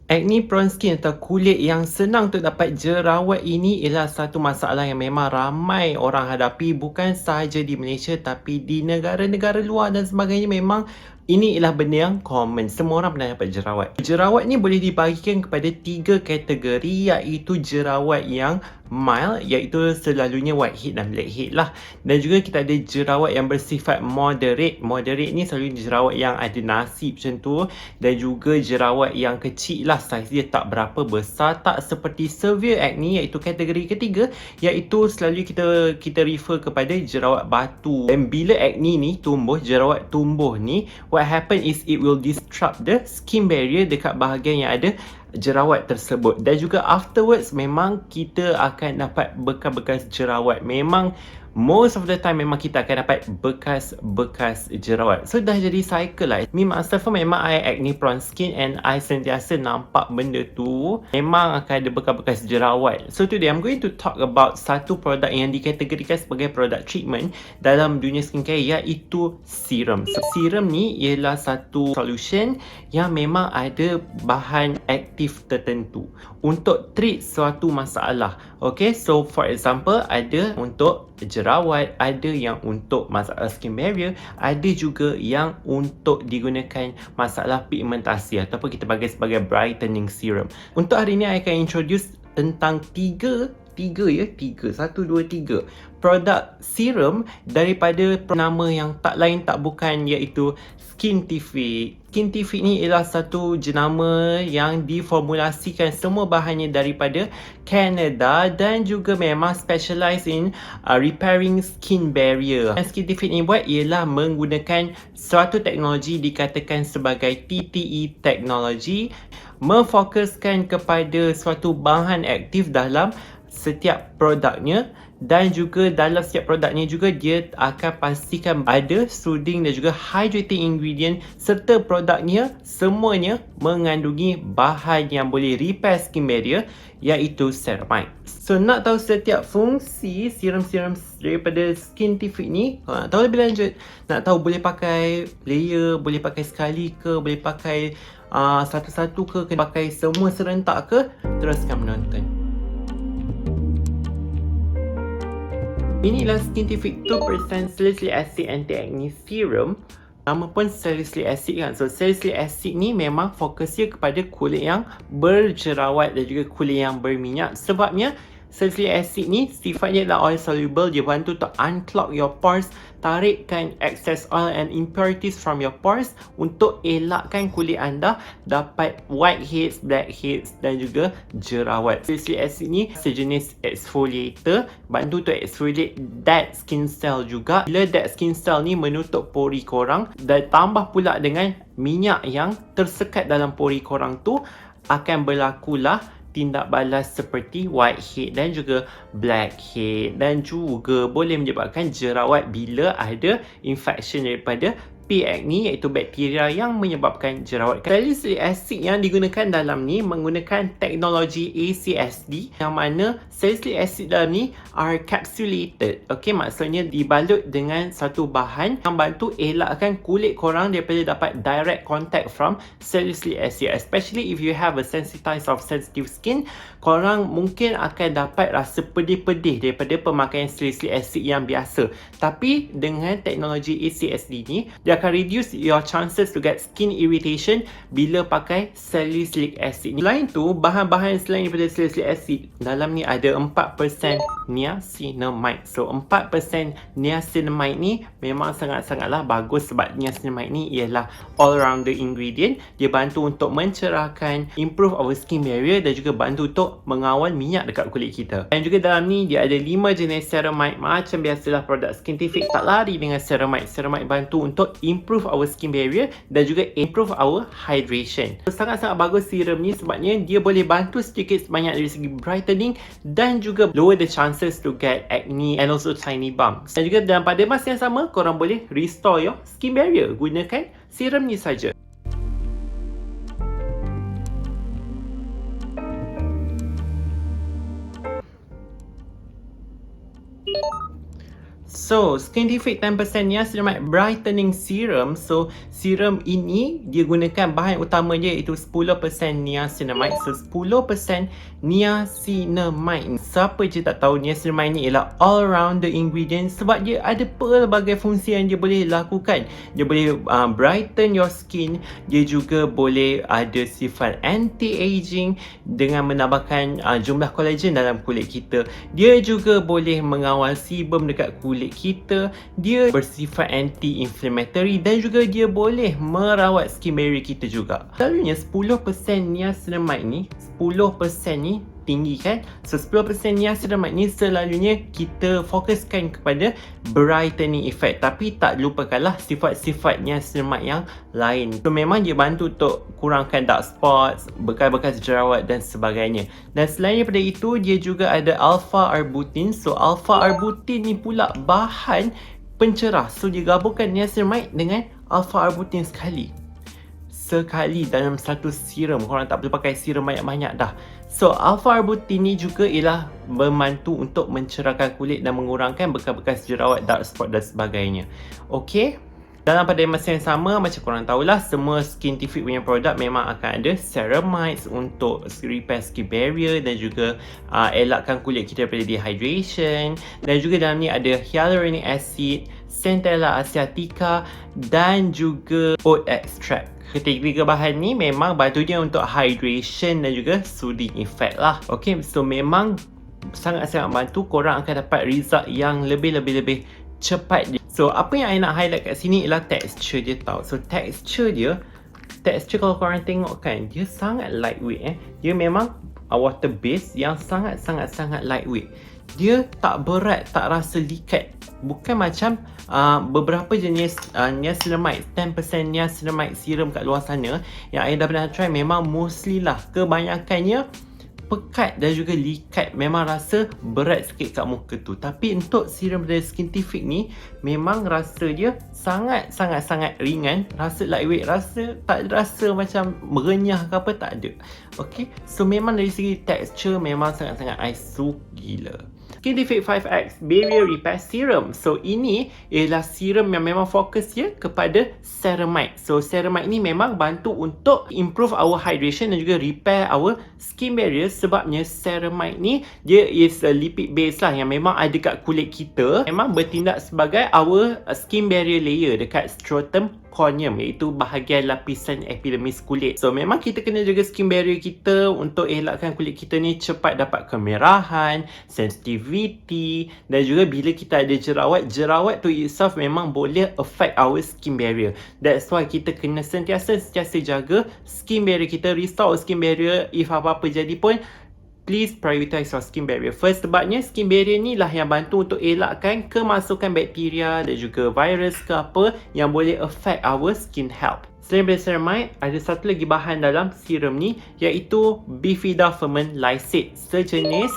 Acne prone skin atau kulit yang senang untuk dapat jerawat ini ialah satu masalah yang memang ramai orang hadapi, bukan sahaja di Malaysia tapi di negara-negara luar dan sebagainya. Memang ini ialah benda yang common. Semua orang pernah dapat jerawat. Jerawat ni boleh dibahagikan kepada 3 kategori, iaitu jerawat yang mild, iaitu selalunya whitehead dan blackhead lah. Dan juga kita ada jerawat yang bersifat moderate. Moderate ni selalunya jerawat yang ada nasi macam tu. Dan juga jerawat yang kecil lah, saiz dia tak berapa besar, tak seperti severe acne, iaitu kategori ketiga, iaitu selalu kita refer kepada jerawat batu. Dan bila acne ni tumbuh, jerawat tumbuh ni, what happen is it will disrupt the skin barrier dekat bahagian yang ada jerawat tersebut. Dan juga afterwards memang kita akan dapat bekas-bekas jerawat. Memang most of the time memang kita akan dapat bekas-bekas jerawat. So dah jadi cycle lah. Me myself memang I acne prone skin and I sentiasa nampak benda tu. Memang akan ada bekas-bekas jerawat. So today I'm going to talk about satu produk yang dikategorikan sebagai produk treatment dalam dunia skincare, iaitu serum. So, serum ni ialah satu solution yang memang ada bahan aktif tertentu untuk treat suatu masalah. Okay, so for example, ada untuk jerawat, ada yang untuk masalah skin barrier, ada juga yang untuk digunakan masalah pigmentasi ataupun kita panggil sebagai brightening serum. Untuk hari ni I akan introduce tentang tiga produk serum daripada nama yang tak lain tak bukan, iaitu SKINTIFIC. SKINTIFIC ni ialah satu jenama yang diformulasikan semua bahannya daripada Canada dan juga memang specialize in repairing skin barrier. Yang SKINTIFIC ni buat ialah menggunakan suatu teknologi dikatakan sebagai TTE teknologi, memfokuskan kepada suatu bahan aktif dalam setiap produknya, dan juga dalam setiap produknya juga dia akan pastikan ada soothing dan juga hydrating ingredient, serta produknya semuanya mengandungi bahan yang boleh repair skin barrier, iaitu ceramide. So nak tahu setiap fungsi serum-serum daripada SKINTIFIC ni, nak tahu lebih lanjut, nak tahu boleh pakai layer, boleh pakai sekali ke, boleh pakai satu-satu ke, kena pakai semua serentak ke, teruskan menonton. Inilah SKINTIFIC 2% Salicylic Acid Anti-Acne Serum. Nama pun Salicylic Acid kan. So Salicylic Acid ni memang fokusnya kepada kulit yang berjerawat dan juga kulit yang berminyak. Sebabnya Salicylic Acid ni sifatnya adalah oil soluble. Dia bantu untuk unclog your pores, tarikkan excess oil and impurities from your pores untuk elakkan kulit anda dapat whiteheads, blackheads dan juga jerawat. Salicylic Acid ni sejenis exfoliator, bantu untuk exfoliate dead skin cell juga. Bila dead skin cell ni menutup pori korang, dan tambah pula dengan minyak yang tersekat dalam pori korang tu, akan berlakulah tindak balas seperti whitehead dan juga blackhead, dan juga boleh menyebabkan jerawat bila ada infection daripada P. acne, iaitu bakteria yang menyebabkan jerawat. Salicylic acid yang digunakan dalam ni menggunakan teknologi ACSD, yang mana salicylic acid dalam ni are capsulated. Okay, maksudnya dibalut dengan satu bahan yang bantu elakkan kulit korang daripada dapat direct contact from salicylic acid. Especially if you have a sensitized or sensitive skin, korang mungkin akan dapat rasa pedih-pedih daripada pemakaian salicylic acid yang biasa. Tapi dengan teknologi ACSD ni, dia akan reduce your chances to get skin irritation bila pakai salicylic acid ni. Selain tu, bahan-bahan selain daripada salicylic acid, dalam ni ada 4% niacinamide. So 4% niacinamide ni memang sangat-sangatlah bagus, sebab niacinamide ni ialah all-rounder ingredient. Dia bantu untuk mencerahkan, improve our skin barrier dan juga bantu untuk mengawal minyak dekat kulit kita. Dan juga dalam ni dia ada 5 jenis ceramide. Macam biasalah produk SKINTIFIC tak lari dengan ceramide. Ceramide bantu untuk improve our skin barrier dan juga improve our hydration. Sangat-sangat bagus serum ni sebabnya dia boleh bantu sedikit sebanyak dari segi brightening dan juga lower the chances to get acne and also tiny bumps. Dan juga dalam pada masa yang sama, korang boleh restore your skin barrier gunakan serum ni saja. So, SKINTIFIC 10% Niacinamide Brightening Serum. So, serum ini dia gunakan bahan utama dia iaitu 10% niacinamide. So, 10% niacinamide. Siapa je tak tahu niacinamide ni ialah all-rounder ingredient sebab dia ada pelbagai fungsi yang dia boleh lakukan. Dia boleh brighten your skin. Dia juga boleh ada sifat anti-aging dengan menambahkan jumlah kolagen dalam kulit kita. Dia juga boleh mengawal sebum dekat kulit kita. Dia bersifat anti-inflammatory dan juga dia boleh merawat skin barrier kita juga. Selalunya 10% niacinamide ni, 10% ni tinggi kan? So 10% niacinamide ni selalunya kita fokuskan kepada brightening effect, tapi tak lupakanlah sifat-sifat niacinamide yang lain. So memang dia bantu untuk kurangkan dark spots, bekas-bekas jerawat dan sebagainya. Dan selain daripada itu, dia juga ada alpha arbutin. So alpha arbutin ni pula bahan pencerah. So dia gabungkan niacinamide dengan alpha arbutin sekali dalam satu serum. Korang tak perlu pakai serum banyak-banyak dah. So alpha arbutin ni juga ialah membantu untuk mencerahkan kulit dan mengurangkan bekas-bekas jerawat, dark spot dan sebagainya. Okay, dalam pada masa yang sama, macam korang tahulah, semua SKINTIFIC punya produk memang akan ada ceramides untuk repair skin barrier dan juga elakkan kulit kita daripada dehydration. Dan juga dalam ni ada hyaluronic acid, centella asiatica dan juga oat extract. Ketiga bahan ni memang bantu dia untuk hydration dan juga soothing effect lah. Okay, so memang sangat-sangat bantu. Korang akan dapat result yang lebih cepat. So apa yang I nak highlight kat sini ialah texture dia tau. So texture kalau korang tengok kan, dia sangat lightweight Dia memang water base yang sangat-sangat lightweight. Dia tak berat, tak rasa likat. Bukan macam beberapa jenis niacinamide, 10% niacinamide serum kat luar sana yang I dah pernah try, memang mostly lah kebanyakannya pekat dan juga likat, memang rasa berat sikit kat muka tu. Tapi untuk serum dari SKINTIFIC ni memang rasa dia sangat ringan, rasa lightweight, tak rasa macam merenyah ke apa, tak ada. Okay, so memang dari segi texture memang sangat-sangat I suka gila. SKINTIFIC 5X Barrier Repair Serum. So ini ialah serum yang memang fokus dia kepada ceramide. So ceramide ni memang bantu untuk improve our hydration dan juga repair our skin barrier. Sebabnya ceramide ni dia is a lipid base lah yang memang ada kat kulit kita. Memang bertindak sebagai our skin barrier layer dekat stratum corneum, iaitu bahagian lapisan epidermis kulit. So memang kita kena jaga skin barrier kita untuk elakkan kulit kita ni cepat dapat kemerahan, sensitivity dan juga bila kita ada jerawat tu itself memang boleh affect our skin barrier. That's why kita kena sentiasa jaga skin barrier kita, restore skin barrier. If apa-apa jadi pun, please prioritize your skin barrier first. Sebabnya skin barrier ni lah yang bantu untuk elakkan kemasukan bakteria dan juga virus ke apa yang boleh affect our skin health. Selain daripada ceramide, ada satu lagi bahan dalam serum ni iaitu Bifida Ferment Lysate, sejenis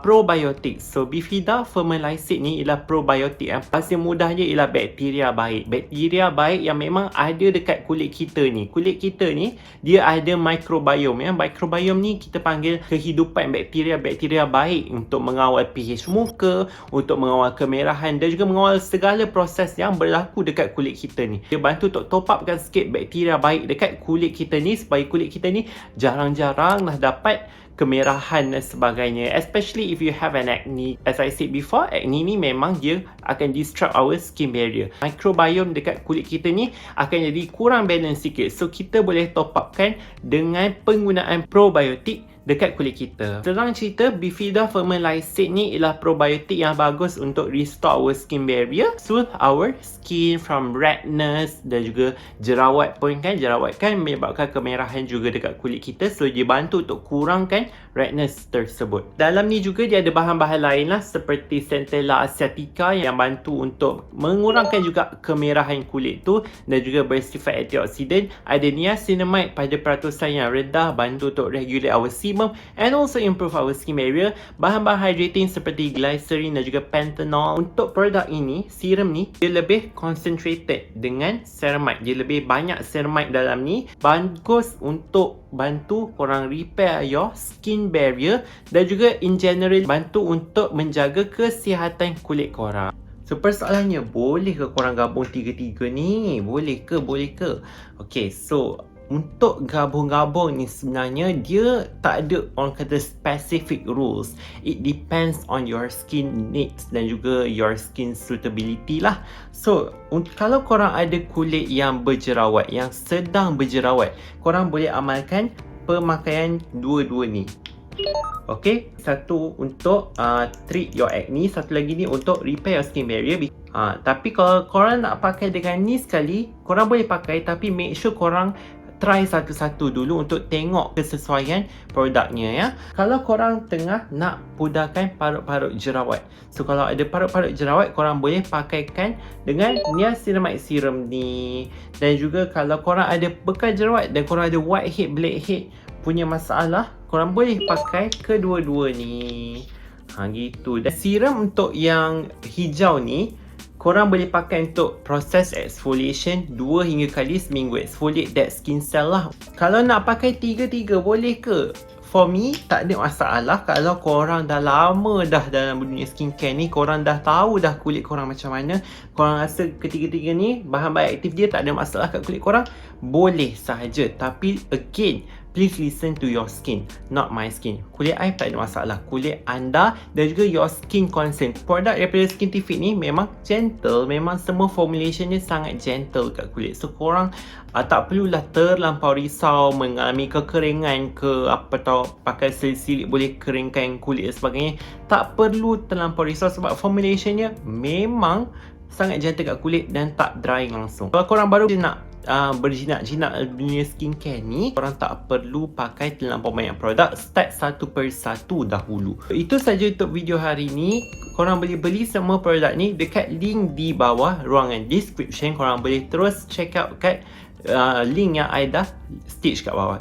probiotics. So Bifida Ferment Lysate ni ialah probiotik yang bahasa mudahnya ialah bakteria baik. Bakteria baik yang memang ada dekat kulit kita ni. Kulit kita ni dia ada microbiome ya. Microbiome ni kita panggil kehidupan bakteria baik untuk mengawal pH muka, untuk mengawal kemerahan dan juga mengawal segala proses yang berlaku dekat kulit kita ni. Dia bantu untuk top upkan sikit bakteria baik dekat kulit kita ni supaya kulit kita ni jarang-jarang lah dapat kemerahan dan sebagainya, especially if you have an acne. As I said before, acne ni memang dia akan disrupt our skin barrier. Microbiome dekat kulit kita ni akan jadi kurang balance sikit. So kita boleh top upkan dengan penggunaan probiotik dekat kulit kita. Senang cerita, Bifida Ferment Lysate ni ialah probiotik yang bagus untuk restore our skin barrier, soothe our skin from redness dan juga jerawat pun kan. Jerawat kan menyebabkan kemerahan juga dekat kulit kita. So dia bantu untuk kurangkan redness tersebut. Dalam ni juga dia ada bahan-bahan lain lah seperti centella asiatica yang bantu untuk mengurangkan juga kemerahan kulit tu dan juga bersifat antioksidan. Ada niacinamide pada peratusan yang rendah, bantu untuk regulate our sebum and also improve our skin barrier. Bahan-bahan hydrating seperti glycerin dan juga panthenol. Untuk produk ini, serum ni dia lebih concentrated dengan ceramide. Dia lebih banyak ceramide dalam ni. Bagus untuk bantu korang repair your skin barrier dan juga in general bantu untuk menjaga kesihatan kulit korang. So persoalannya, boleh ke korang gabung tiga-tiga ni? Boleh ke? Boleh ke? Okay, so untuk gabung-gabung ni sebenarnya dia tak ada orang kata specific rules. It depends on your skin needs dan juga your skin suitability lah. So kalau korang ada kulit yang berjerawat, yang sedang berjerawat, korang boleh amalkan pemakaian dua-dua ni. Okay, satu untuk treat your acne, satu lagi ni untuk repair your skin barrier. Tapi kalau korang nak pakai dengan ni sekali, korang boleh pakai, tapi make sure korang try satu-satu dulu untuk tengok kesesuaian produknya ya. Kalau korang tengah nak pudarkan parut-parut jerawat, so kalau ada parut-parut jerawat, korang boleh pakaikan dengan Niacinamide Serum ni. Dan juga kalau korang ada bekas jerawat dan korang ada whitehead, blackhead punya masalah, korang boleh pakai kedua-dua ni. Gitu. Dan serum untuk yang hijau ni, korang boleh pakai untuk proses exfoliation 2 hingga kali seminggu. Exfoliate that skin cell lah. Kalau nak pakai tiga-tiga boleh ke? For me, tak ada masalah. Kalau korang dah lama dah dalam dunia skincare ni, korang dah tahu dah kulit korang macam mana, korang rasa ketiga-tiga ni bahan-bahan aktif dia tak ada masalah kat kulit korang, boleh sahaja. Tapi again, please listen to your skin, not my skin. Kulit I tak ada masalah, kulit anda dan juga your skin concern. Produk daripada SKINTIFIC ni memang gentle, memang semua formulation dia sangat gentle kat kulit. So korang tak perlulah terlampau risau mengalami kekeringan ke apa tau, pakai salicylic boleh keringkan kulit dan sebagainya. Tak perlu terlampau risau sebab formulationnya memang sangat gentle kat kulit dan tak drying langsung. Kalau korang baru nak berjinak-jinak dunia skincare ni, korang tak perlu pakai terlampau banyak produk. Start satu per satu dahulu. Itu saja untuk video hari ni. Korang boleh beli semua produk ni dekat link di bawah ruangan description. Korang boleh terus check out kat link yang I dah stitch kat bawah.